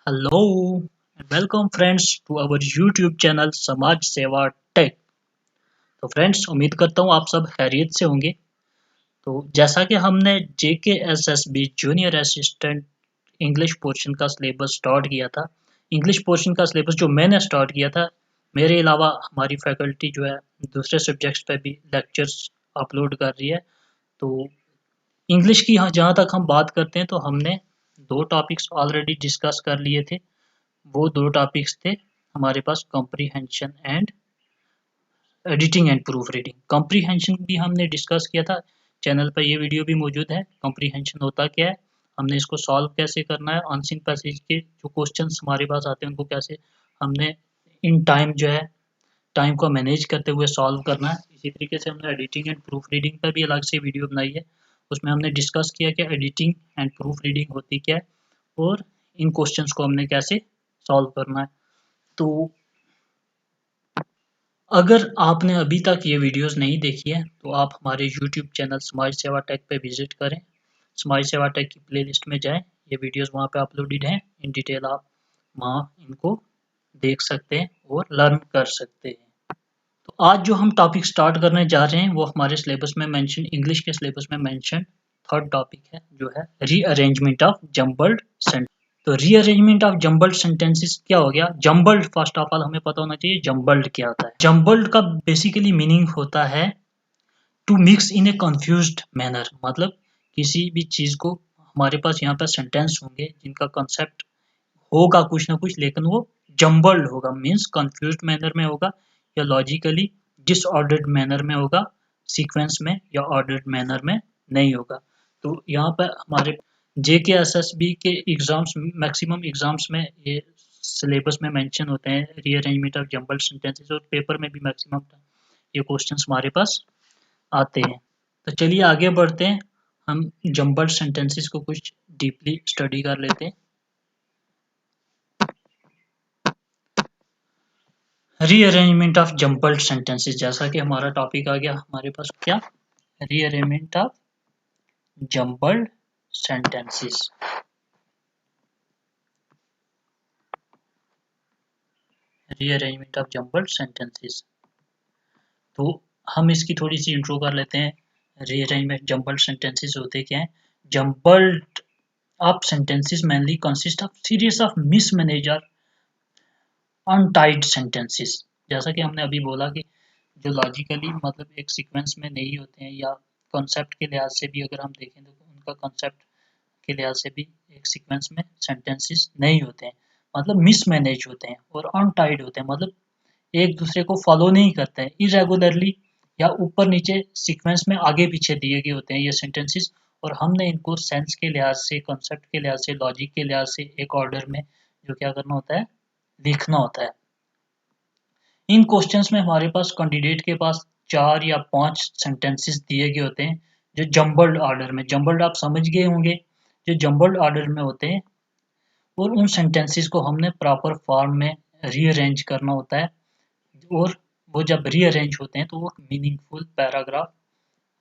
Hello and welcome friends to our YouTube channel Samaj Seva take. तो friends उम्मीद करता हूँ आप सब खैरियत से होंगे। तो जैसा कि हमने JKSSB junior assistant English portion का सिलेबस स्टार्ट किया था। इंग्लिश पोर्शन का सिलेबस जो मैंने स्टार्ट किया था, मेरे अलावा हमारी फैकल्टी जो है दूसरे सब्जेक्ट्स पे भी लेक्चर्स अपलोड कर रही है। तो इंग्लिश की जहाँ तक हम बात करते हैं तो हमने दो टॉपिक्स ऑलरेडी डिस्कस कर लिए थे। वो दो टॉपिक्स थे हमारे पास, comprehension and editing and proof reading. Comprehension भी हमने डिस्कस किया था, चैनल पर ये वीडियो भी मौजूद है। कॉम्प्रीहेंशन होता क्या है, हमने इसको सॉल्व कैसे करना है, अनसीन पैसेज के जो क्वेश्चंस हमारे पास आते हैं उनको कैसे हमने इन टाइम जो है टाइम को मैनेज करते हुए सॉल्व करना है। इसी तरीके से हमने एडिटिंग एंड प्रूफ रीडिंग पर भी अलग से वीडियो बनाई है। उसमें हमने डिस्कस किया कि एडिटिंग एंड प्रूफ रीडिंग होती क्या है और इन क्वेश्चंस को हमने कैसे सॉल्व करना है। तो अगर आपने अभी तक ये वीडियोस नहीं देखी है तो आप हमारे YouTube channel Samaj Seva take पे विजिट करें। समाज सेवा टेक की प्लेलिस्ट में जाएं, ये वीडियोस वहाँ पे अपलोडेड हैं। इन डिटेल आप वहाँ इनको देख सकते हैं और लर्न कर सकते हैं। तो आज जो हम टॉपिक स्टार्ट करने जा रहे हैं वो हमारे सिलेबस में मेंशन, इंग्लिश के सिलेबस में मेंशन थर्ड टॉपिक है, जो है रीअरेंजमेंट ऑफ जम्बल्ड सेंटेंस। तो रीअरेंजमेंट ऑफ जम्बल्ड सेंटेंसेस क्या हो गया? जम्बल्ड, फर्स्ट ऑफ ऑल हमें पता होना चाहिए जम्बल्ड क्या होता है। जम्बल्ड का बेसिकली मीनिंग होता है to mix in a confused manner. मतलब किसी भी चीज को, हमारे पास यहाँ पर सेंटेंस होंगे जिनका कॉन्सेप्ट होगा कुछ ना कुछ, लेकिन वो जम्बल्ड होगा, मीन्स कंफ्यूज्ड मैनर में होगा या लॉजिकली डिसऑर्डर्ड मैनर में होगा, सीक्वेंस में या ऑर्डर्ड मैनर में नहीं होगा। तो यहाँ पर हमारे JKSSB के एग्जाम्स, मैक्सिमम एग्जाम्स में ये सिलेबस में मेंशन होते हैं रीअरेंजमेंट ऑफ जम्बल्ड सेंटेंसेस, और पेपर में भी मैक्सिमम ये क्वेश्चंस हमारे पास आते हैं। तो चलिए आगे बढ़ते हैं, हम जम्बल्ड सेंटेंसेस को कुछ डीपली स्टडी कर लेते हैं। रीअरेंजमेंट ऑफ जम्बल्ड सेंटेंसेस, जैसा कि हमारा टॉपिक आ गया हमारे पास क्या, rearrangement of jumbled sentences. Rearrangement of jumbled sentences, तो हम इसकी थोड़ी सी इंट्रो कर लेते हैं। रीअरेंजमेंट जम्बल्ड सेंटेंसेस होते क्या हैं? Jumbled of sentences mainly consist of series of mismanage और अनटाइड सेंटेंसेस। जैसा कि हमने अभी बोला कि जो लॉजिकली मतलब एक सीक्वेंस में नहीं होते हैं, या कॉन्सेप्ट के लिहाज से भी अगर हम देखें तो उनका कॉन्सेप्ट के लिहाज से भी एक सीक्वेंस में सेंटेंसेस नहीं होते हैं, मतलब मिसमैनेज होते हैं, और अनटाइड होते हैं, मतलब एक दूसरे को फॉलो नहीं करते हैं, इरेगुलरली या ऊपर नीचे सीक्वेंस में आगे पीछे दिए गए होते हैं ये सेंटेंसेस, और हमने इनको सेंस के लिहाज से, कॉन्सेप्ट के लिहाज से, लॉजिक के लिहाज से एक ऑर्डर में जो क्या करना होता है, लिखना होता है। इन क्वेश्चंस में हमारे पास कैंडिडेट के पास 4 या 5 सेंटेंसेस दिए गए होते हैं जो जंबल्ड ऑर्डर में, जंबल्ड आप समझ गए होंगे, जो जंबल्ड ऑर्डर में होते हैं, और उन सेंटेंसेस को हमने प्रॉपर फॉर्म में रीअरेंज करना होता है। और वो जब रीअरेंज होते हैं तो वो मीनिंगफुल पैराग्राफ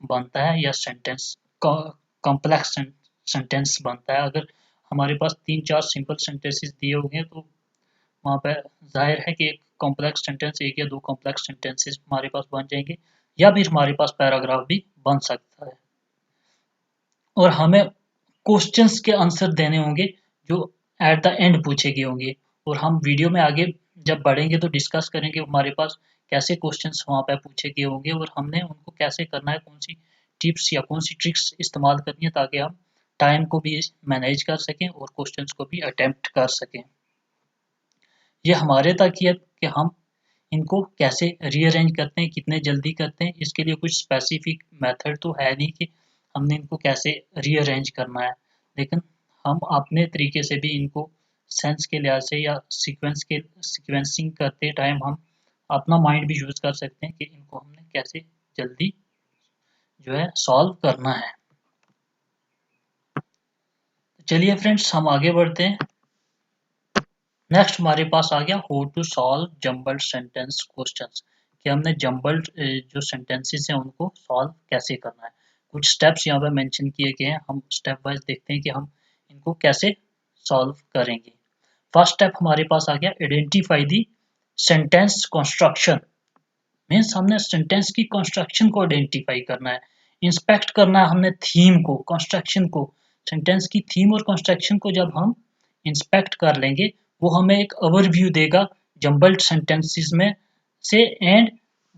बनता है या सेंटेंस, कॉम्प्लेक्स सेंटेंस बनता है। अगर हमारे पास 3-4 सिंपल सेंटेंसेस दिए होंगे तो वहाँ पे जाहिर है कि एक कॉम्प्लेक्स सेंटेंस, एक या दो कॉम्प्लेक्स सेंटेंसेस हमारे पास बन जाएंगे, या फिर हमारे पास पैराग्राफ भी बन सकता है। और हमें क्वेश्चंस के आंसर देने होंगे जो एट द एंड पूछे गए होंगे, और हम वीडियो में आगे जब बढ़ेंगे तो डिस्कस करेंगे हमारे पास कैसे क्वेश्चंस वहाँ पे पूछे गए होंगे और हमने उनको कैसे करना है, कौन सी टिप्स या कौन सी ट्रिक्स इस्तेमाल करनी है ताकि हम टाइम को भी मैनेज कर सकें और क्वेश्चंस को भी अटेम्प्ट कर सकें। ये हमारे तक ही है कि हम इनको कैसे रीअरेंज करते हैं, कितने जल्दी करते हैं, इसके लिए कुछ स्पेसिफिक मेथड तो है नहीं कि हमने इनको कैसे रीअरेंज करना है, लेकिन हम अपने तरीके से भी इनको सेंस के लिहाज से या सीक्वेंसिंग करते टाइम हम अपना माइंड भी यूज कर सकते हैं कि इनको हमने कैसे जल्दी जो है सॉल्व करना है। चलिए फ्रेंड्स हम आगे बढ़ते हैं। नेक्स्ट हमारे पास आ गया how to solve jumbled sentence questions, कि हमने जंबल्ड जो सेंटेंसेस हैं उनको सॉल्व कैसे करना है। कुछ स्टेप्स यहाँ पे मेंशन किए गए हैं, हम स्टेप वाइज देखते हैं कि हम इनको कैसे सॉल्व करेंगे। फर्स्ट स्टेप हमारे पास आ गया identify the sentence construction. Means हमने सेंटेंस की कंस्ट्रक्शन को आइडेंटिफाई करना है, इंस्पेक्ट करना है हमने थीम को, कंस्ट्रक्शन को। सेंटेंस की थीम और कंस्ट्रक्शन को जब हम इंस्पेक्ट कर लेंगे वो हमें एक ओवरव्यू देगा जम्बल्ड सेंटेंसेस में से, एंड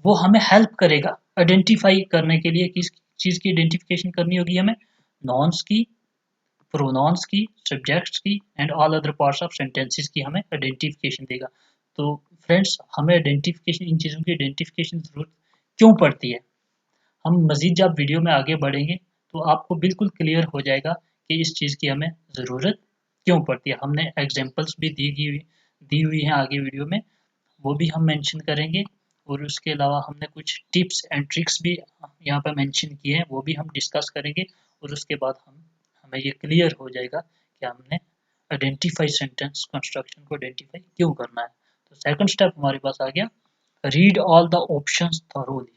वो हमें हेल्प करेगा आइडेंटिफाई करने के लिए किस चीज़ की आइडेंटिफिकेशन करनी होगी हमें, नॉन्स की, प्रोनाउंस की, सब्जेक्ट्स की and all other parts of sentences की हमें आइडेंटिफिकेशन देगा। तो फ्रेंड्स हमें आइडेंटिफिकेशन, इन चीज़ों की आइडेंटिफिकेशन ज़रूरत क्यों पड़ती है, हम मज़ीद जब वीडियो में आगे बढ़ेंगे तो आपको बिल्कुल क्लियर हो जाएगा कि इस चीज़ की हमें ज़रूरत क्यों पड़ती है। हमने एग्जांपल्स भी दी हुई हैं आगे वीडियो में, वो भी हम मेंशन करेंगे, और उसके अलावा हमने कुछ टिप्स एंड ट्रिक्स भी यहाँ पर मेंशन किए हैं, वो भी हम डिस्कस करेंगे। और उसके बाद हमें ये क्लियर हो जाएगा कि हमने आइडेंटिफाई सेंटेंस कंस्ट्रक्शन को आइडेंटिफाई क्यों करना है। तो सेकंड स्टेप हमारे पास आ गया, read all the options thoroughly.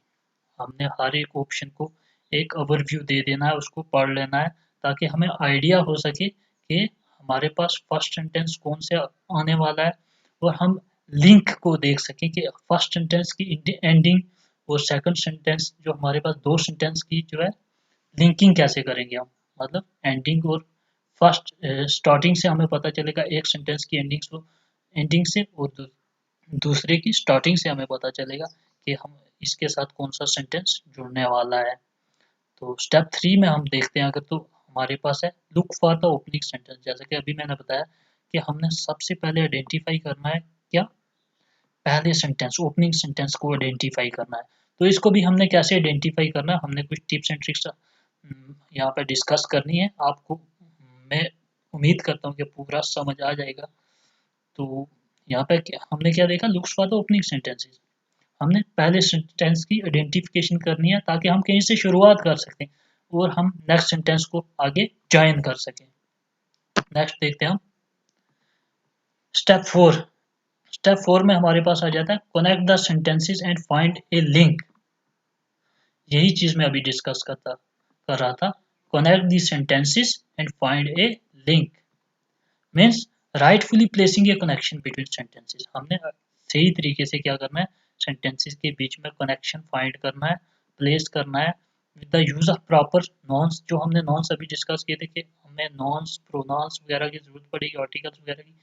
हमने हर एक ऑप्शन को एक ओवरव्यू दे देना है, उसको पढ़ लेना है ताकि हमें आइडिया हो सके कि हमारे पास फर्स्ट सेंटेंस कौन से आने वाला है, और हम लिंक को देख सकें कि फर्स्ट सेंटेंस की एंडिंग और सेकंड सेंटेंस जो हमारे पास दो सेंटेंस की जो है लिंकिंग कैसे करेंगे हम, मतलब एंडिंग और फर्स्ट स्टार्टिंग से हमें पता चलेगा एक सेंटेंस की एंडिंग से, और दूसरे की स्टार्टिंग से हमें पता चलेगा कि हम इसके साथ कौन सा सेंटेंस जुड़ने वाला है। तो स्टेप 3 में हम देखते हैं, अगर तो हमारे पास है look for the opening sentence. जैसा कि अभी मैंने बताया कि हमने सबसे पहले आइडेंटिफाई करना है क्या, पहले सेंटेंस, ओपनिंग सेंटेंस को आइडेंटिफाई करना है। तो इसको भी हमने कैसे आइडेंटिफाई करना है, हमने कुछ टिप्स एंड ट्रिक्स यहाँ पर डिस्कस करनी है। आपको मैं उम्मीद करता हूँ कि पूरा समझ आ जाएगा। तो यहाँ पे हमने क्या देखा, looks for the opening sentences, हमने पहले सेंटेंस की आइडेंटिफिकेशन करनी है ताकि हम कहीं से शुरुआत कर सकें और हम नेक्स्ट सेंटेंस को आगे ज्वाइन कर सकें। नेक्स्ट देखते हैं हम स्टेप 4। स्टेप 4 में हमारे पास आ जाता है connect the sentences and find A link. यही चीज मैं अभी डिस्कस कर रहा था, connect the sentences and find A link means rightfully placing A connection between sentences. हमने सही तरीके से क्या करना है, सेंटेंसेस के बीच में कनेक्शन फाइंड करना है, प्लेस करना है with the use of proper nouns. जो हमने नॉन्स अभी डिस्कस किए थे कि हमें नॉन्स, प्रोनाउंस वगैरह की जरूरत पड़ेगी, आर्टिकल्स वगैरह की।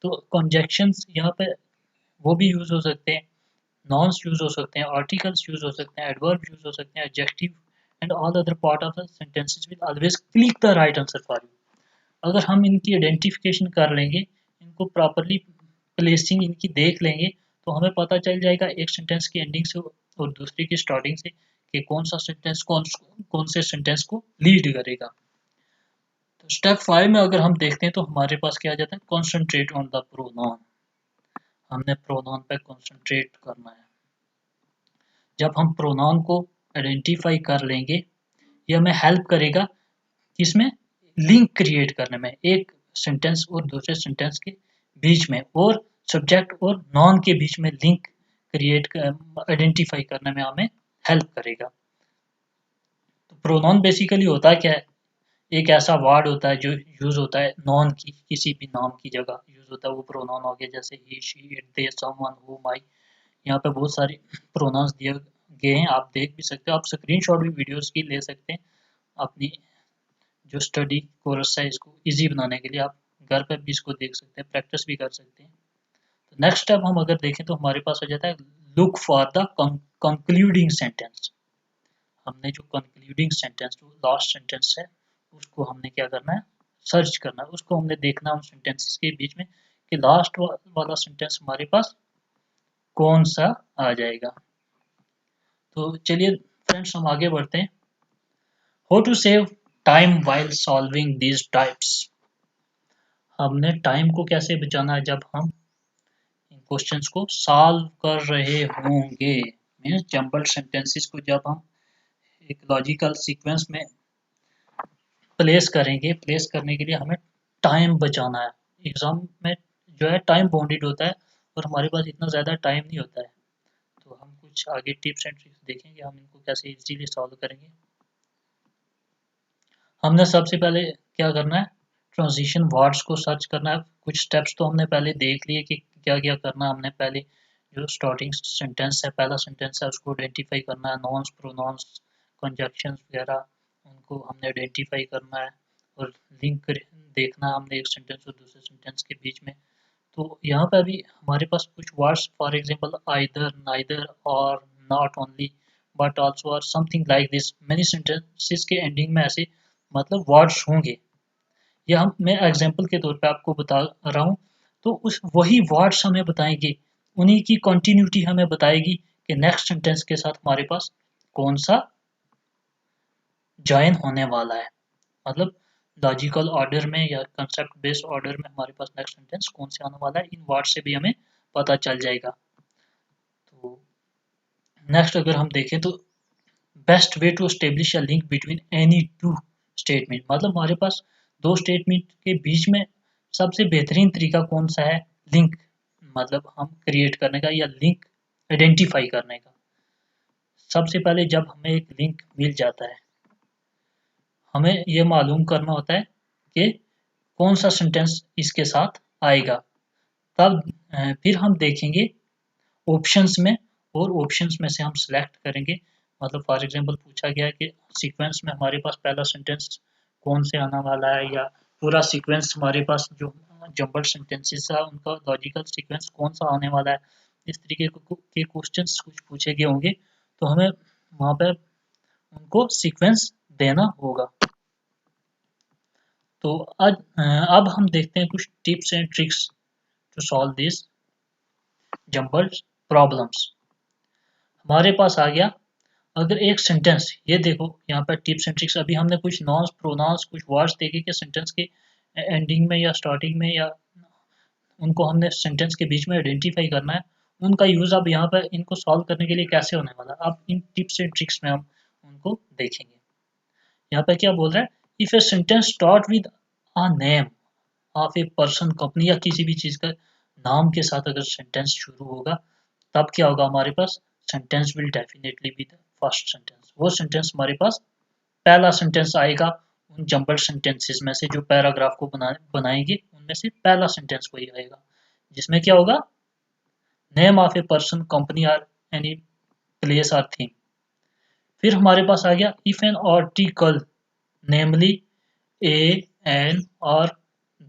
तो कंजक्शंस यहाँ पे वो भी यूज हो सकते हैं, नॉन्स यूज हो सकते हैं, आर्टिकल्स यूज हो सकते हैं, एडवर्ब यूज हो सकते हैं, adjective and all other part of the sentences will always click the right answer for you. अगर हम इनकी आइडेंटिफिकेशन कर लेंगे, इनको प्रॉपरली प्लेसिंग इनकी देख लेंगे, तो हमें पता चल जाएगा एक सेंटेंस की एंडिंग से और दूसरे की स्टार्टिंग से कि कौन सा सेंटेंस कौन से सेंटेंस को लीड करेगा। तो स्टेप 5 में अगर हम देखते हैं तो हमारे पास क्या आ जाता है, कॉन्सेंट्रेट ऑन द प्रोनाउन। हमने प्रोनाउन पे कॉन्सेंट्रेट करना है। जब हम प्रोनाउन को आइडेंटिफाई कर लेंगे, ये हमें हेल्प करेगा किसमें, लिंक क्रिएट करने में, एक सेंटेंस और दूसरे सेंटेंस के बीच में, और सब्जेक्ट और नॉन के बीच में लिंक क्रिएट आइडेंटिफाई करने में हमें हेल्प करेगा। तो प्रोनाउन बेसिकली होता है क्या है, एक ऐसा वर्ड होता है जो यूज होता है नॉन की किसी भी नाम की जगह यूज होता है, वो प्रोनाउन हो गया, जैसे he, she, it, they, someone, who, my. यहाँ पे बहुत सारे प्रोनाउंस दिए गए हैं, आप देख भी सकते हो, आप स्क्रीनशॉट भी वीडियोस की ले सकते हैं अपनी जो स्टडी कोर्स है इसको इजी बनाने के लिए। आप घर पर भी इसको देख सकते हैं, प्रैक्टिस भी कर सकते हैं। तो नेक्स्ट स्टेप हम अगर देखें तो हमारे पास आ जाता है look for the concluding sentence. हमने जो कंक्लूडिंग सेंटेंस, जो लास्ट सेंटेंस है, उसको हमने क्या करना है, सर्च करना है, उसको हमने देखना है उन सेंटेंसेस के बीच में कि लास्ट वाला सेंटेंस हमारे पास कौन सा आ जाएगा। तो चलिए फ्रेंड्स हम आगे बढ़ते हैं। How to save time while solving these types. हमने टाइम को कैसे बचाना है जब हम इन क्वेश्चंस को सॉल्व कर रहे होंगे, मीन्स जंबल्ड सेंटेंसेस को जब हम एक लॉजिकल सीक्वेंस में प्लेस करेंगे, प्लेस करने के लिए हमें टाइम बचाना है। एग्जाम में जो है टाइम बाउंडेड होता है और हमारे पास इतना ज़्यादा टाइम नहीं होता है। तो हम कुछ आगे टिप्स एंड ट्रिक्स देखेंगे, हम इनको कैसे इजीली सॉल्व करेंगे। हमने सबसे पहले क्या करना है, ट्रांजिशन वर्ड्स को सर्च करना है। कुछ स्टेप्स तो हमने पहले देख लिए कि क्या क्या करना है। हमने पहले जो स्टार्टिंग सेंटेंस है, पहला सेंटेंस है, उसको आइडेंटिफाई करना है। नॉन्स, प्रोनाउंस, कंजक्शंस वगैरह उनको हमने आइडेंटिफाई करना है और लिंक देखना हमने एक सेंटेंस और दूसरे सेंटेंस के बीच में। तो यहाँ पे अभी हमारे पास कुछ words, for example either, neither और नॉट ओनली बट आल्सो और something like this, many sentences के एंडिंग में ऐसे मतलब वर्ड्स होंगे। या हम मैं एग्जांपल के तौर पे आपको बता रहा हूँ। तो उस वही वर्ड्स हमें बताएंगे, उन्हीं की कंटिन्यूटी हमें बताएगी कि नेक्स्ट सेंटेंस के साथ हमारे पास कौन सा जॉइन होने वाला है। मतलब लॉजिकल ऑर्डर में या कंसेप्ट बेस्ड ऑर्डर में हमारे पास नेक्स्ट सेंटेंस कौन से आने वाला है, इन वर्ड से भी हमें पता चल जाएगा। तो नेक्स्ट अगर हम देखें तो best way to establish a link between any two statement, मतलब हमारे पास दो स्टेटमेंट के बीच में सबसे बेहतरीन तरीका कौन सा है लिंक मतलब हम क्रिएट करने का या लिंक आइडेंटिफाई करने का। सबसे पहले जब हमें एक लिंक मिल जाता है, हमें ये मालूम करना होता है कि कौन सा सेंटेंस इसके साथ आएगा। तब फिर हम देखेंगे ऑप्शंस में, और ऑप्शंस में से हम सिलेक्ट करेंगे। मतलब फॉर एग्जांपल पूछा गया है कि सीक्वेंस में हमारे पास पहला सेंटेंस कौन से आने वाला है, या पूरा सीक्वेंस हमारे पास जो जम्बल सेंटेंसेस है उनका लॉजिकल सीक्वेंस कौन सा आने वाला है। इस तरीके के क्वेश्चंस कुछ पूछे गए होंगे, तो हमें वहाँ पर उनको सीक्वेंस देना होगा। तो अब हम देखते हैं कुछ tips and tricks to solve this jumbled problems. हमारे पास आ गया अगर एक सेंटेंस, ये देखो यहाँ पर टिप्स एंड ट्रिक्स, अभी हमने कुछ नॉन्स, प्रोनाउंस, कुछ वर्ड्स देखे कि सेंटेंस के एंडिंग में या स्टार्टिंग में, या उनको हमने सेंटेंस के बीच में आइडेंटिफाई करना है। उनका यूज अब यहाँ पर इनको सॉल्व करने के लिए कैसे होने वाला है, अब इन टिप्स एंड ट्रिक्स में हम उनको देखेंगे। यहाँ पर क्या बोल रहा है, if a sentence start with a name of a person, company या किसी भी चीज का नाम के साथ अगर सेंटेंस शुरू होगा, तब क्या होगा हमारे पास, sentence will definitely be the first sentence. वो सेंटेंस हमारे पास पहला सेंटेंस आएगा उन जम्बल्ड सेंटेंसेस में से, जो पैराग्राफ को बनाएंगे उनमें से पहला सेंटेंस वही आएगा, जिसमें क्या होगा, name of a person, company or any place or thing. फिर हमारे पास आ गया if an article namely a, an or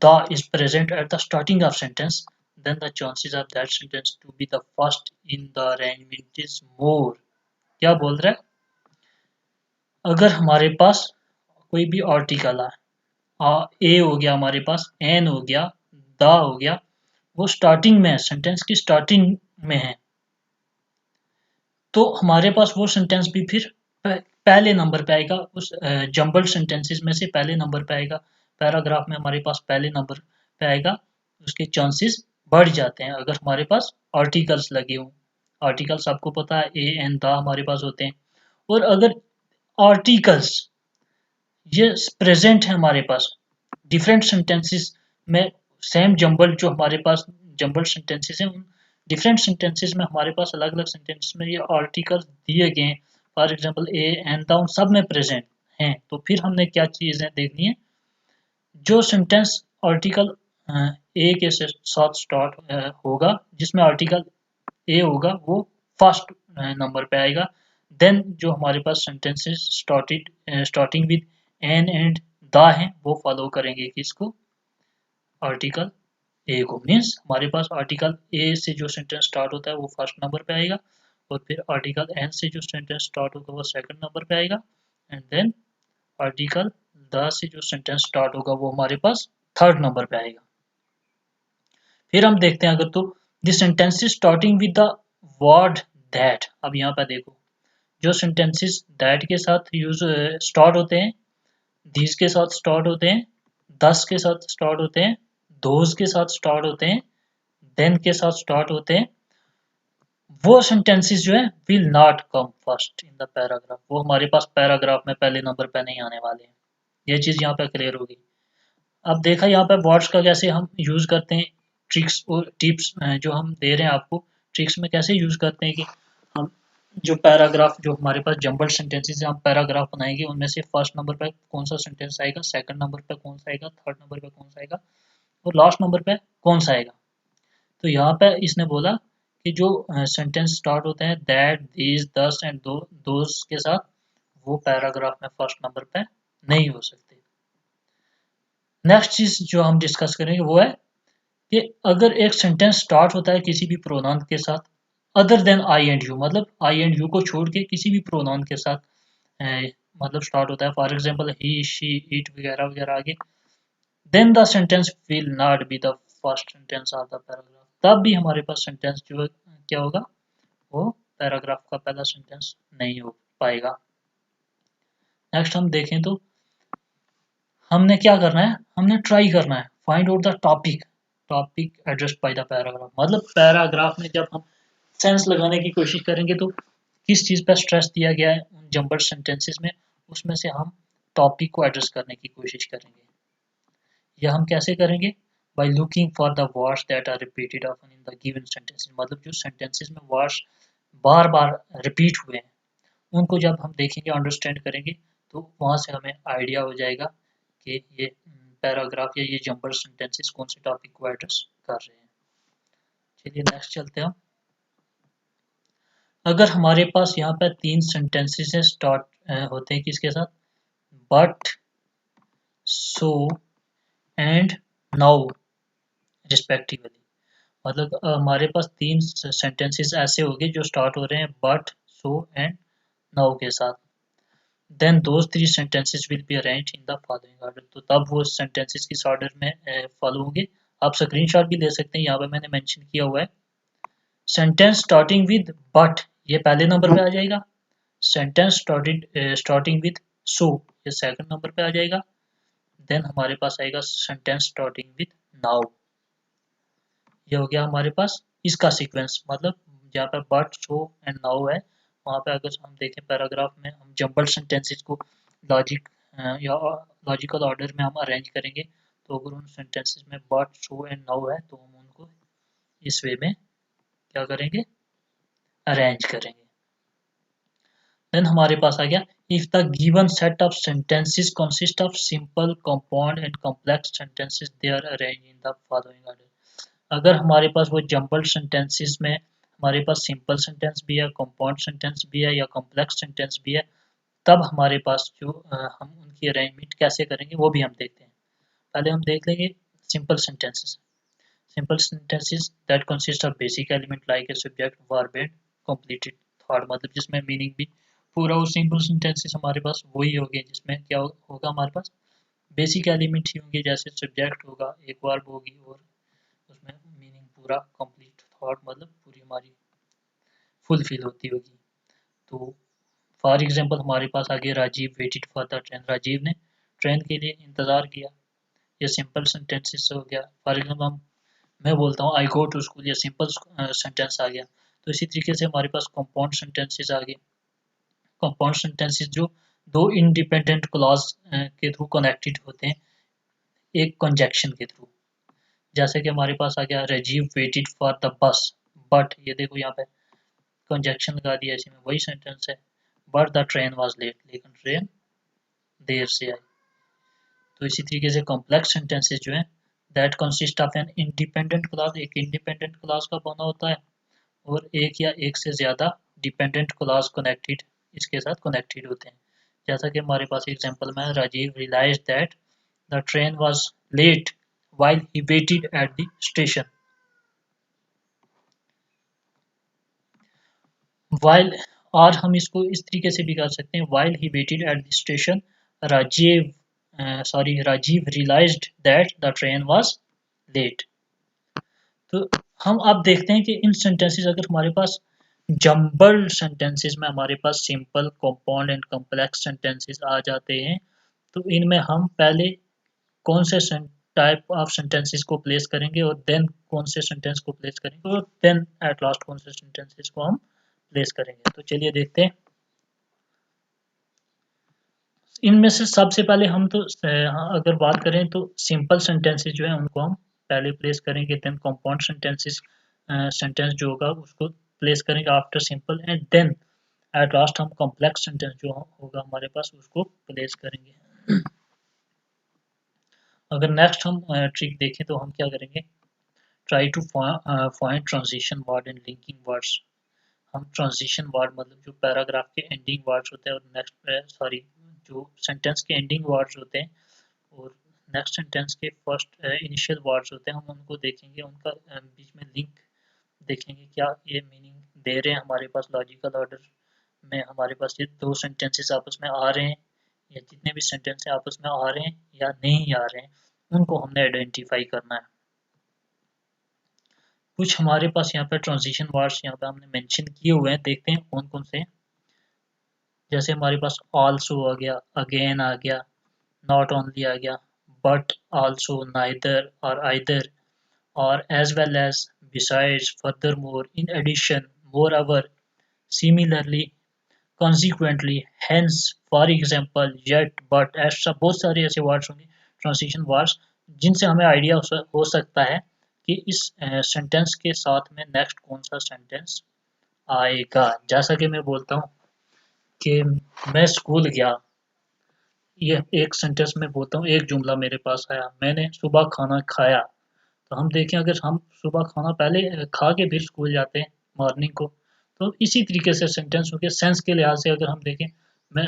the is present at the starting of sentence, then the chances of that sentence to be the first in the arrangement is more। क्या बोल रहा है, अगर हमारे पास कोई भी आर्टिकल है, ए हो गया हमारे पास, एन हो गया, द हो गया, वो स्टार्टिंग में है, सेंटेंस की स्टार्टिंग में है, तो हमारे पास वो सेंटेंस भी फिर पहले नंबर पे आएगा, उस जम्बल्ड सेंटेंसेस में से पहले नंबर पे आएगा। पैराग्राफ में हमारे पास पहले नंबर पे आएगा, उसके चांसेस बढ़ जाते हैं अगर हमारे पास आर्टिकल्स लगे हों। आर्टिकल्स आपको पता है ए एन द हमारे पास होते हैं, और अगर आर्टिकल्स ये प्रेजेंट है हमारे पास डिफरेंट सेंटेंसेस में, सेम जम्बल जो हमारे पास जम्बल सेंटेंसेस हैं, उन डिफरेंट सेंटेंसेस में हमारे पास अलग अलग सेंटेंसेस में ये आर्टिकल दिए गए हैं, for example A and the, उन सब में प्रेजेंट हैं। तो फिर हमने क्या चीजें देखनी है, जो सेंटेंस आर्टिकल ए के साथ स्टार्ट होगा, जिसमें आर्टिकल ए होगा, वो फर्स्ट नंबर पे आएगा। देन जो हमारे पास sentences starting with an and the हैं, वो फॉलो करेंगे किसको, आर्टिकल ए को। मीन्स हमारे पास आर्टिकल ए से जो सेंटेंस स्टार्ट होता है वो फर्स्ट नंबर पे आएगा, और फिर आर्टिकल एन से जो सेंटेंस स्टार्ट होगा वो सेकंड नंबर पे आएगा, एंड देन आर्टिकल द से जो सेंटेंस स्टार्ट होगा वो हमारे पास थर्ड नंबर पे आएगा। फिर हम देखते हैं अगर तो this sentences starting with the word that. अब यहाँ पे देखो जो सेंटेंसेस दैट के साथ यूज स्टार्ट होते हैं, दीज के साथ स्टार्ट होते हैं, दस के साथ स्टार्ट होते हैं, दोज के साथ स्टार्ट होते हैं, देन के साथ स्टार्ट होते हैं, वो सेंटेंसेस जो है will not come first in the paragraph, वो हमारे पास पैराग्राफ में पहले नंबर पे नहीं आने वाले हैं। ये चीज यहाँ पे क्लियर होगी। अब देखा यहाँ पे वर्ड्स का कैसे हम यूज करते हैं, ट्रिक्स और टिप्स जो हम दे रहे हैं आपको, ट्रिक्स में कैसे यूज करते हैं कि हम जो पैराग्राफ जो हमारे पास जंबल सेंटेंसेस हम पैराग्राफ बनाएंगे, उनमें से फर्स्ट नंबर पे कौन सा सेंटेंस आएगा, सेकंड नंबर पे कौन सा आएगा, थर्ड नंबर पे कौन सा आएगा और लास्ट नंबर पे कौन सा आएगा। तो यहाँ पे इसने बोला कि जो सेंटेंस स्टार्ट होते हैं दैट, दीज, दस एंड दोज के साथ, वो पैराग्राफ में फर्स्ट नंबर पे नहीं हो सकते। नेक्स्ट चीज जो हम डिस्कस करेंगे वो है कि अगर एक सेंटेंस स्टार्ट होता है किसी भी प्रोनाउन के साथ other than I and you, मतलब आई एंड यू को छोड़ के किसी भी प्रोनाउन के साथ मतलब स्टार्ट होता है, for example he, she, it वगैरह वगैरह आगे, then the sentence will not be the first sentence of the paragraph. तब भी हमारे पास सेंटेंस जो क्या होगा, वो पैराग्राफ का पहला सेंटेंस नहीं हो पाएगा। नेक्स्ट हम देखें तो हमने क्या करना है, हमने ट्राई करना है find out the topic addressed by the paragraph. मतलब पैराग्राफ में जब हम सेंस लगाने की कोशिश करेंगे तो किस चीज़ पर स्ट्रेस दिया गया है उन जंबल सेंटेंसेस में, उसमें से हम टॉपिक को एड्रेस करने की कोशिश करेंगे। यह हम कैसे करेंगे, by looking for the words that are repeated often in the given sentences. मतलब जो सेंटेंसेस में वर्ड्स बार बार रिपीट हुए हैं उनको जब हम देखेंगे, अंडरस्टैंड करेंगे, तो वहाँ से हमें आइडिया हो जाएगा कि ये पैराग्राफ या ये जंबल सेंटेंसेस कौन से टॉपिक को एड्रेस कर रहे हैं। चलिए नेक्स्ट चलते हैं। अगर हमारे पास यहाँ पे 3 सेंटेंसेस स्टार्ट होते हैं किसके साथ, but, so and now respectively. मतलब हमारे पास 3 सेंटेंसेस ऐसे हो गए जो स्टार्ट हो रहे हैं बट, सो एंड नाउ के साथ, then those 3 sentences will be arranged in the following order। तो तब वो sentences किस ऑर्डर में फॉलो होंगे। आप स्क्रीनशॉट भी ले सकते हैं, यहाँ पे मैंने मेंशन किया हुआ है। सेंटेंस स्टार्टिंग विद बट ये पहले नंबर पे आ जाएगा, सेंटेंस स्टार्टिंग विद सो ये सेकंड नंबर पे आ जाएगा, देन हमारे पास आएगा सेंटेंस स्टार्टिंग विद नाउ। ये हो गया हमारे पास इसका सीक्वेंस। मतलब जहाँ पर बट, सो एंड नाउ है, वहाँ पे अगर हम देखें पैराग्राफ में हम जंबल सेंटेंसेस को लॉजिक या लॉजिकल ऑर्डर में हम अरेंज करेंगे, तो अगर उन सेंटेंसेस में बट, सो एंड नाउ है तो हम उनको इस वे में क्या करेंगे, अरेंज करेंगे। देन हमारे पास आ गया if the given set of sentences consist of simple, compound and complex sentences they are arranged in the following order. अगर हमारे पास वो जंबल सेंटेंसेस में हमारे पास सिंपल सेंटेंस भी है, कंपाउंड सेंटेंस भी है या कॉम्प्लेक्स सेंटेंस भी है, तब हमारे पास जो हम उनकी अरेंजमेंट कैसे करेंगे वो भी हम देखते हैं। पहले हम देख लेंगे simple sentences. Simple sentences that consist of basic element like a subject, verb and completed thought. मतलब जिसमें मीनिंग भी पूरा वो सिंपल सेंटेंसेस हमारे पास वही होंगे जिसमें क्या होगा, हमारे पास बेसिक एलिमेंट ही होंगे, जैसे सब्जेक्ट होगा, एक वर्ब होगी और उसमें मीनिंग पूरा कंप्लीट थॉट मतलब पूरी हमारी फुलफिल होती होगी। तो फॉर एग्जांपल हमारे पास आगे Rajeev waited for the train, Rajeev ने ट्रेन के लिए इंतज़ार किया, ये सिंपल सेंटेंसेस हो गया। फॉर एग्जांपल मैं बोलता हूँ आई गो टू स्कूल, ये सिंपल सेंटेंस आ गया। तो इसी तरीके से हमारे पास कंपाउंड सेंटेंसेस आ गए। कंपाउंड सेंटेंसेस जो दो इंडिपेंडेंट क्लॉज के थ्रू कनेक्टेड होते हैं एक कंजक्शन के थ्रू। जैसे कि हमारे पास आ गया Rajeev waited for the bus, but ये देखो यहाँ पे कंजक्शन लगा दिया, इसी में वही सेंटेंस है, but the train was late, लेकिन ट्रेन देर से आई। तो इसी तरीके से कॉम्प्लेक्स सेंटेंसेस जो हैं that consist of an independent clause, एक इंडिपेंडेंट क्लॉज का बना होता है और एक या एक से ज़्यादा डिपेंडेंट क्लॉज कनेक्टेड इसके साथ कनेक्टेड होते हैं। जैसा कि हमारे पास एग्जांपल में Rajeev realised that the train was late while he waited at the station। while, और हम इसको इस तरीके से भी कर सकते हैं while he waited at the station Rajiv realized that the train was late। तो हम अब देखते हैं कि इन सेंटेंसेस अगर हमारे पास जंबल सेंटेंसेस में हमारे पास simple, compound and complex sentences आ जाते हैं, तो इनमें हम पहले कौन से टाइप ऑफ सेंटेंसेस को प्लेस करेंगे और देन कौन से सेंटेंस को प्लेस करेंगे और देन एट लास्ट कौन से सेंटेंसेस को हम प्लेस करेंगे। तो चलिए देखते हैं। इनमें से सबसे पहले हम तो अगर बात करें तो सिंपल सेंटेंसेस जो है उनको हम पहले प्लेस करेंगे, देन कंपाउंड सेंटेंसेस सेंटेंस जो होगा उसको प्लेस करेंगे after simple, and then at last हम कॉम्प्लेक्स सेंटेंस जो होगा हमारे पास उसको प्लेस करेंगे। अगर नेक्स्ट हम ट्रिक देखें तो हम क्या करेंगे, try to find transition word and linking words. हम ट्रांजिशन वर्ड मतलब जो पैराग्राफ के एंडिंग वर्ड्स होते हैं और नेक्स्ट सॉरी जो सेंटेंस के एंडिंग वर्ड्स होते हैं और नेक्स्ट सेंटेंस के फर्स्ट इनिशियल वर्ड्स होते हैं, हम उनको देखेंगे, उनका बीच में लिंक देखेंगे, क्या ये मीनिंग दे रहे हैं हमारे पास लॉजिकल ऑर्डर में, हमारे पास ये दो सेंटेंसेस आपस में आ रहे हैं या जितने भी सेंटेंस आपस में आ रहे हैं या नहीं आ रहे हैं, उनको हमने आइडेंटिफाई करना है। कुछ हमारे पास यहाँ पे ट्रांजिशन वर्ड्स यहाँ पे हमने मेंशन किए हुए हैं, देखते हैं कौन कौन से। जैसे हमारे पास आल्सो आ गया, अगेन आ गया, नॉट ओनली आ गया, बट आल्सो, नाइदर और आइदर, और as well as, besides, furthermore, in addition, moreover, similarly, consequently, hence, for example, yet, but, ऐसा बहुत सारे ऐसे वर्ड्स होंगे ट्रांजिशन वर्ड्स जिनसे हमें आइडिया हो सकता है कि इस सेंटेंस के साथ में नेक्स्ट कौन सा सेंटेंस आएगा। जैसा कि मैं बोलता हूँ कि मैं स्कूल गया, ये एक सेंटेंस में बोलता हूँ, एक जुमला मेरे पास आया, मैंने सुबह खाना खाया। तो हम देखें अगर हम सुबह खाना पहले खा के फिर स्कूल जाते हैं मॉर्निंग को, तो इसी तरीके से सेंटेंस हो गया। सेंस के लिहाज से अगर हम देखें, मैं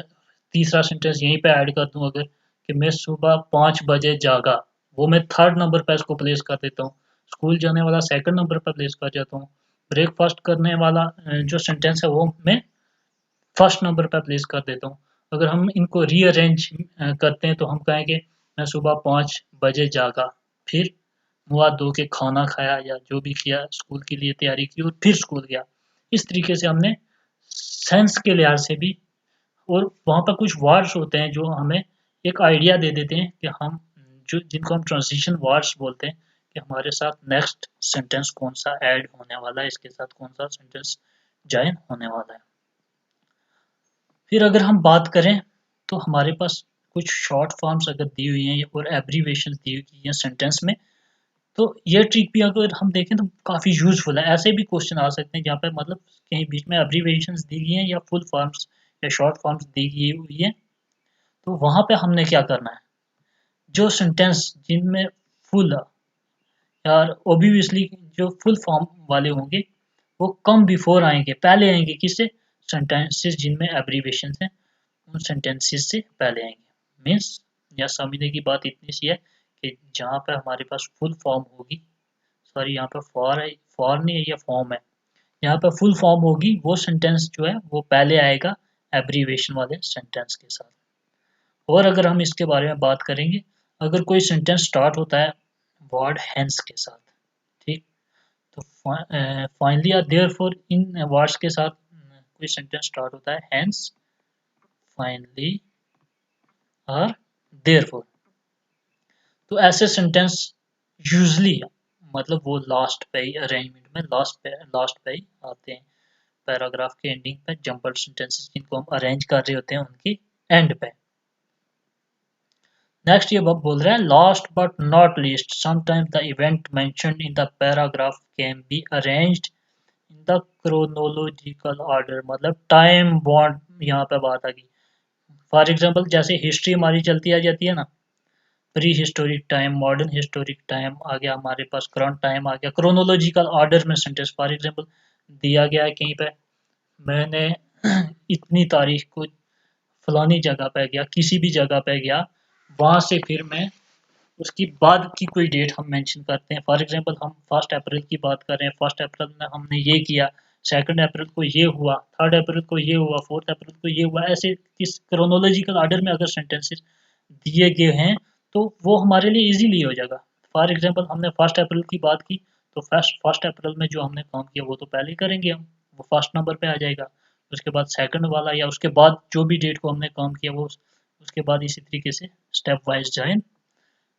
तीसरा सेंटेंस यहीं पे ऐड कर दूं अगर, कि मैं सुबह 5 बजे जागा, वो मैं थर्ड नंबर पर इसको प्लेस कर देता हूँ, स्कूल जाने वाला सेकंड नंबर पर प्लेस कर जाता हूँ, ब्रेकफास्ट करने वाला जो सेंटेंस है वो मैं फर्स्ट नंबर पर प्लेस कर देता हूँ। अगर हम इनको रीअरेंज करते हैं तो हम कहेंगे मैं सुबह 5 बजे जागा, फिर मुँह हाथ धो के खाना खाया या जो भी किया, स्कूल के लिए तैयारी की और फिर स्कूल गया। इस तरीके से हमने सेंस के लिहाज से भी, और वहाँ पर कुछ वर्ड्स होते हैं जो हमें एक आइडिया दे देते हैं कि हम जो जिनको हम ट्रांजिशन वर्ड्स बोलते हैं कि हमारे साथ नेक्स्ट सेंटेंस कौन सा ऐड होने वाला है, इसके साथ कौन सा सेंटेंस ज्वाइन होने वाला है। फिर अगर हम बात करें तो हमारे पास कुछ शॉर्ट फॉर्म्स अगर दी हुई हैं और एब्रीवेशन दी हुई हैं सेंटेंस में, तो ये ट्रिक भी अगर हम देखें तो काफ़ी यूजफुल है। ऐसे भी क्वेश्चन आ सकते हैं जहाँ पे मतलब कहीं बीच में एब्रीवेशंस दी गई हैं या फुल फॉर्म्स या शॉर्ट फॉर्म्स दी गई हुई है, तो वहाँ पे हमने क्या करना है, जो सेंटेंस जिनमें फुल यार ऑब्वियसली जो फुल फॉर्म वाले होंगे वो कम बिफोर आएंगे, पहले आएंगे किससे, सेंटेंसेस जिनमें एब्रीवेशन है उन सेंटेंसेस से पहले आएंगे। मीन्स या समझने की बात इतनी सी है कि जहाँ पे हमारे पास फुल फॉर्म होगी, सॉरी यहाँ पे फॉर है, फॉर नहीं है, या फॉर्म है, यहाँ पे फुल फॉर्म होगी वो सेंटेंस जो है वो पहले आएगा एब्रीवेशन वाले सेंटेंस के साथ। और अगर हम इसके बारे में बात करेंगे, अगर कोई सेंटेंस स्टार्ट होता है वर्ड हेंस के साथ, ठीक, तो फाइनली या देयरफॉर इन वर्ड्स के साथ कोई सेंटेंस स्टार्ट होता है हेंस, फाइनली और देयरफॉर, तो ऐसे सेंटेंस यूजली मतलब वो लास्ट पे ही अरेंजमेंट में लास्ट पे ही आते हैं, पैराग्राफ के एंडिंग पे, जंपर सेंटेंसेस जिनको हम अरेंज कर रहे होते हैं उनकी एंड पे। नेक्स्ट ये बोल रहा है last but not least, sometimes the event mentioned in the paragraph can be arranged in the chronological order, मतलब टाइम बॉन्ड यहाँ पे बात आ गई। फॉर एग्जांपल जैसे हिस्ट्री हमारी चलती आ जाती है ना, pre historic time, modern historic time आ गया हमारे पास, करंट टाइम आ गया, क्रोनोलॉजिकल ऑर्डर में सेंटेंस फॉर एग्जांपल दिया गया है कहीं पे, मैंने इतनी तारीख को फलानी जगह पे गया, किसी भी जगह पे गया, वहां से फिर मैं उसकी बाद की कोई डेट हम मेंशन करते हैं। फॉर एग्जांपल हम 1 अप्रैल की बात कर रहे हैं, 1 अप्रैल में हमने ये किया, 2 अप्रैल को ये हुआ, 3 अप्रैल को ये हुआ, 4 अप्रैल को ये हुआ, ऐसे किस क्रोनोलॉजिकल ऑर्डर में अगर सेंटेंसेस दिए गए हैं तो वो हमारे लिए इजीली हो जाएगा। फॉर एग्जांपल हमने 1 अप्रैल की बात की, तो फर्स्ट अप्रैल में जो हमने काम किया वो तो पहले करेंगे हम, वो फर्स्ट नंबर पे आ जाएगा। उसके बाद सेकंड वाला या उसके बाद जो भी डेट को हमने काम किया वो उसके बाद इसी तरीके से step wise join,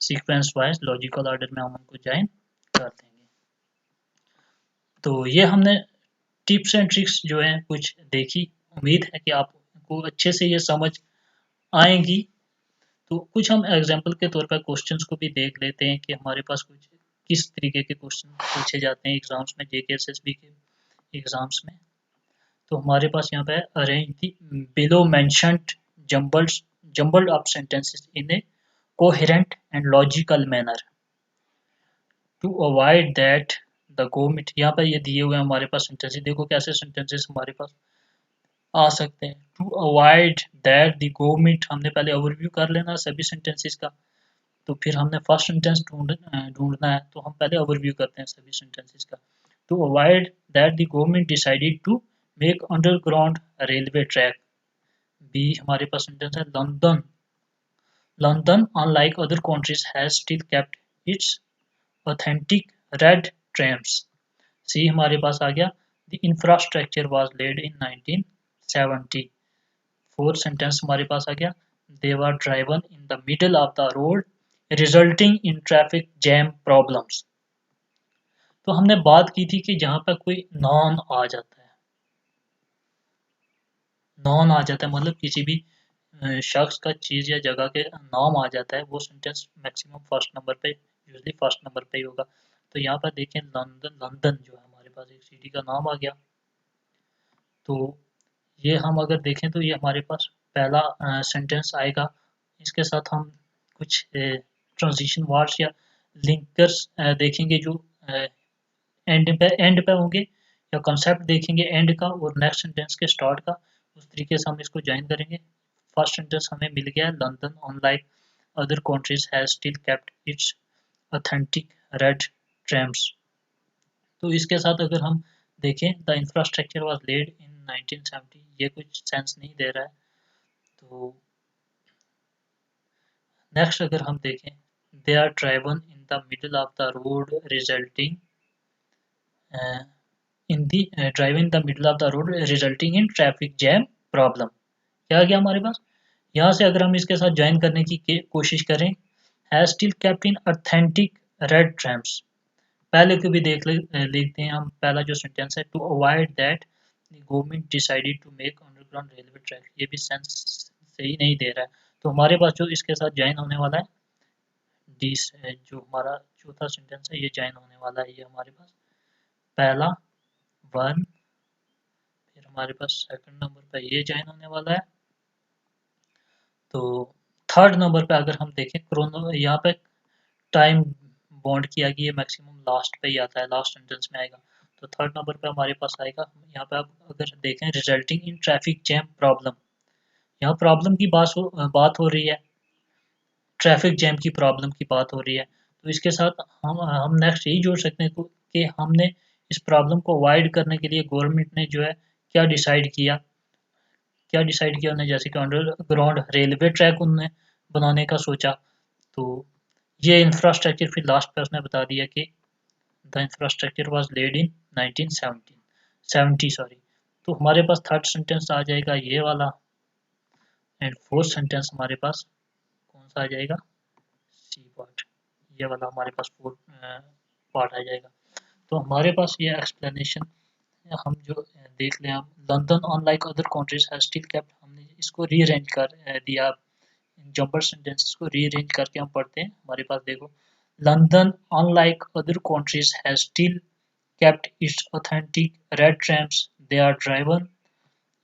sequence wise logical order में हम उनको ज्वाइन कर देंगे। तो ये हमने टिप्स एंड ट्रिक्स जो है कुछ देखी, उम्मीद है कि आपको अच्छे से ये समझ आएंगी। तो कुछ हम एग्जाम्पल के तौर पर क्वेश्चंस को भी देख लेते हैं कि हमारे पास कुछ किस तरीके के क्वेश्चन पूछे जाते हैं एग्जाम्स में, जेके एसएसबी के एग्जाम्स में। तो हमारे पास यहाँ पे arrange the below mentioned jumbled up sentences in a coherent and logical manner to avoid that the government. यहाँ पर ये दिए हुए हैं हमारे पास सेंटेंसेस, देखो कैसे सेंटेंसेस हमारे पास आ सकते हैं। To avoid that the government, हमने पहले ओवरव्यू कर लेना सभी सेंटेंसेस का, तो फिर हमने फर्स्ट सेंटेंस ढूंढना है, तो हम पहले ओवरव्यू करते हैं सभी सेंटेंसेस का। To avoid that the government decided to make underground railway track. B हमारे पास सेंटेंस है London unlike other countries has still kept its authentic red trams. C हमारे पास आ गया the infrastructure was laid in 1970। Fourth sentence हमारे पास आ गया they were driven in the middle of the road resulting in traffic jam problems. तो हमने बात की थी कि जहां पर कोई नॉन आ जाता है, नॉन आ जाता है मतलब किसी भी शख्स का चीज या जगह के नाम आ जाता है, वो सेंटेंस मैक्सिमम फर्स्ट नंबर पे, यूजली फर्स्ट नंबर पे ही होगा। तो यहाँ पर देखें लंदन, लंदन जो है हमारे पास एक सिटी का नाम आ गया। तो ये हम अगर देखें तो ये हमारे पास पहला सेंटेंस आएगा। इसके साथ हम कुछ ट्रांजिशन वर्ड्स या लिंकर्स देखेंगे जो एंड पे होंगे, या कॉन्सेप्ट देखेंगे एंड का और नेक्स्ट सेंटेंस के स्टार्ट का, उस तरीके से हम इसको ज्वाइन करेंगे। फर्स्ट सेंटेंस हमें मिल गया London unlike other countries has still kept its authentic red ट्रैम्स। तो इसके साथ अगर हम देखें the infrastructure was laid in 1970, ये कुछ सेंस नहीं दे रहा है। तो नेक्स्ट अगर हम देखें they are driven in the middle of the road resulting in the driving the middle of the road resulting in traffic jam problem. क्या गया हमारे पास, यहाँ से अगर हम इसके साथ ज्वाइन करने की कोशिश करें has still kept in authentic red ट्रैम्स। पहले को भी देखते हैं हम, पहला जो सेंटेंस है to avoid that the government decided to make underground railway track, ये भी सेंस सही नहीं दे रहा है। तो हमारे पास जो इसके साथ ज्वाइन होने वाला है डी, जो हमारा चौथा सेंटेंस है ये ज्वाइन होने वाला है, ये हमारे पास पहला वन, फिर हमारे पास सेकंड नंबर पे ये ज्वाइन होने वाला है। तो थर्ड नंबर पे अगर हम देखें क्रोनो, यहाँ पे टाइम बॉन्ड किया गया, ये मैक्सिमम लास्ट पे ही आता है, लास्ट सेंटेंस में आएगा। तो थर्ड नंबर पे हमारे पास आएगा, यहाँ पे आप अगर देखें resulting in traffic jam problem, यहाँ प्रॉब्लम की बात हो रही है, ट्रैफिक जैम की प्रॉब्लम की बात हो रही है। तो इसके साथ हम नेक्स्ट यही जोड़ सकते हैं कि हमने इस प्रॉब्लम को अवॉइड करने के लिए गवर्नमेंट ने जो है क्या डिसाइड किया, उन्हें जैसे कि अंडरग्राउंड रेलवे ट्रैक उन्होंने बनाने का सोचा। तो ये इंफ्रास्ट्रक्चर फिर लास्ट पे उसने बता दिया कि the infrastructure was laid in 1970 sorry. तो हमारे पास थर्ड सेंटेंस आ जाएगा ये वाला, एंड फोर्थ सेंटेंस हमारे पास कौन सा आ जाएगा, सी पार्ट, ये वाला हमारे पास फोर्थ पार्ट आ जाएगा। तो हमारे पास ये एक्सप्लेनेशन हम जो देख लें, हम London unlike other countries has still kept, हमने इसको रीअरेंज कर दिया, जम्पर सेंटेंसेस को रीअरेंज करके हम पढ़ते हैं। हमारे पास देखो London unlike other countries has still kept its authentic red trams. They are driven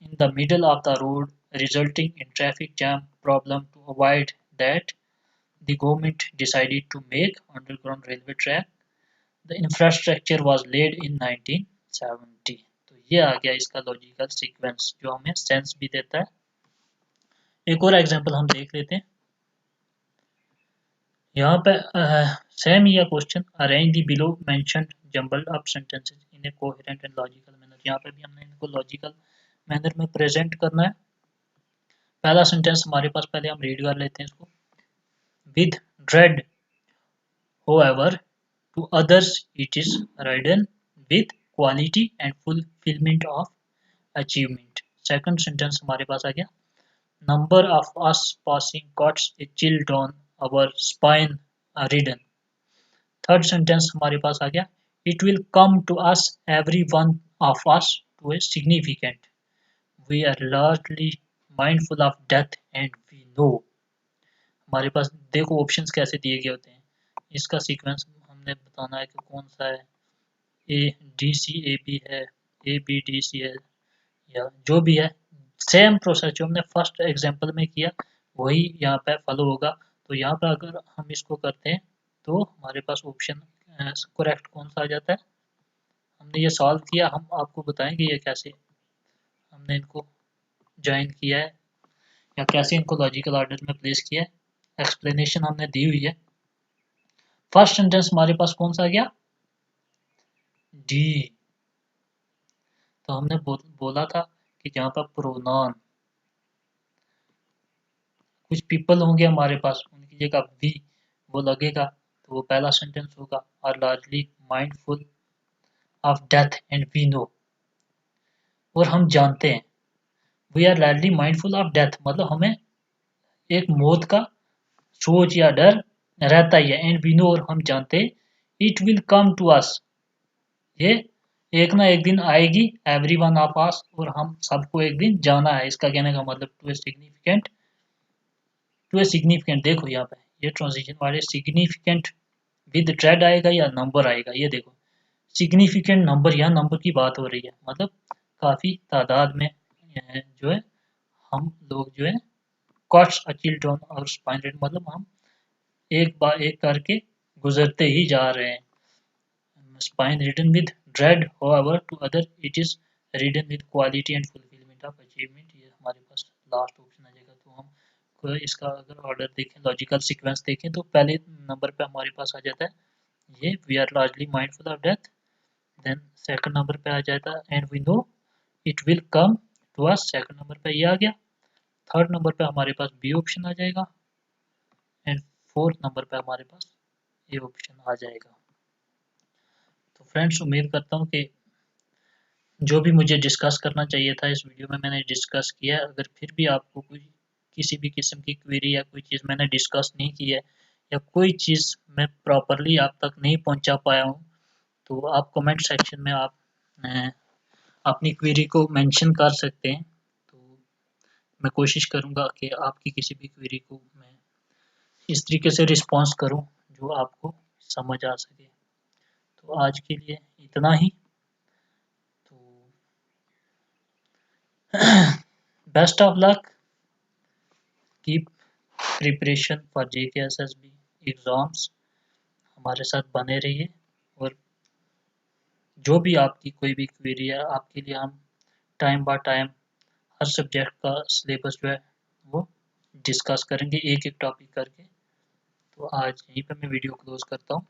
in the middle of the road, resulting in traffic jam problem. To avoid that, the government decided to make underground railway track. The infrastructure was laid in 1970. तो ये आ गया इसका logical sequence जो हमें sense भी देता है। एक और एग्जांपल हम देख लेते हैं। यहाँ पे same he question, arrange the below mentioned jumbled up sentences in a coherent and logical manner. यहाँ पे भी हमने इनको लॉजिकल मैनर में प्रेजेंट करना है। पहला सेंटेंस हमारे पास, पहले हम रीड कर लेते हैं इसको। With dread however to others it is ridden with quality and fulfilment of achievement. Second sentence हमारे पास आ गया, number of us passing caught a chill down our spine ridden। Third sentence हमारे पास आ गया, it will come to us every one of us to a significant, we are largely mindful of death and we know। हमारे पास देखो options कैसे दिए गए होते हैं, इसका सीक्वेंस हमने बताना है कि कौन सा है, A D C A B है, ए बी डी सी है, या जो भी है, सेम प्रोसेस जो हमने फर्स्ट एग्जांपल में किया वही यहाँ पे फॉलो होगा। तो यहाँ पे अगर हम इसको करते हैं तो हमारे पास ऑप्शन करेक्ट कौन सा आ जाता है। हमने ये सॉल्व किया, हम आपको बताएंगे ये कैसे हमने इनको ज्वाइन किया है या कैसे इनको लॉजिकल ऑर्डर में प्लेस किया है, एक्सप्लेनेशन हमने दी हुई है। फर्स्ट सेंटेंस हमारे पास कौन सा आ गया, डी। तो हमने बोला था कि जहाँ पर प्रोनाउन कुछ पीपल होंगे हमारे पास, उनकी जगह वी वो लगेगा, तो वो पहला सेंटेंस होगा। Are largely mindful of death and we know, और हम जानते हैं, we are largely mindful of death मतलब हमें एक मौत का सोच या डर रहता ही है। एंड वी नो और हम जानते हैं, it will come to us ये एक ना एक दिन आएगी, एवरी वन ऑफ अस और हम सबको एक दिन जाना है। इसका कहने का मतलब टू ए सिग्निफिकेंट देखो यहाँ पे ये ट्रांजिशन वाले सिग्निफिकेंट विद ड्रेड आएगा या नंबर आएगा। ये देखो सिग्निफिकेंट नंबर, यहाँ नंबर की बात हो रही है, मतलब काफी तादाद में जो है हम लोग जो है कॉट्स अ चिल्ड्रन और स्पाइन रेट मतलब हम एक बार एक करके गुजरते ही जा रहे हैं। Spine written with dread, however, to other it is written with quality and fulfillment of achievement। ये हमारे पास लास्ट ऑप्शन आ जाएगा। तो हम इसका अगर ऑर्डर देखें, लॉजिकल सीक्वेंस देखें, तो पहले नंबर पे हमारे पास आ जाता है ये we are largely mindful of death. Then second number पे आ जाता है and we know it will come to us, second number पे ये आ गया। थर्ड नंबर पे हमारे पास बी ऑप्शन आ जाएगा एंड फोर्थ नंबर पे हमारे पास ये ऑप्शन आ जाएगा। तो फ्रेंड्स उम्मीद करता हूँ कि जो भी मुझे डिस्कस करना चाहिए था इस वीडियो में मैंने डिस्कस किया है। अगर फिर भी आपको कोई किसी भी किस्म की क्वेरी या कोई चीज़ मैंने डिस्कस नहीं की है या कोई चीज़ मैं प्रॉपरली आप तक नहीं पहुंचा पाया हूँ, तो आप कमेंट सेक्शन में आप अपनी क्वेरी को मेंशन कर सकते हैं। तो मैं कोशिश करूँगा कि आपकी किसी भी क्वेरी को मैं इस तरीके से रिस्पॉन्स करूँ जो आपको समझ आ सके। तो आज के लिए इतना ही। तो best of luck, keep preparation for JKSSB exams, हमारे साथ बने रहिए। और जो भी आपकी कोई भी क्वेरी है आपके लिए हम time by time her subject का सिलेबस जो है वो डिस्कस करेंगे एक एक टॉपिक करके। तो आज यहीं पर मैं वीडियो क्लोज करता हूँ।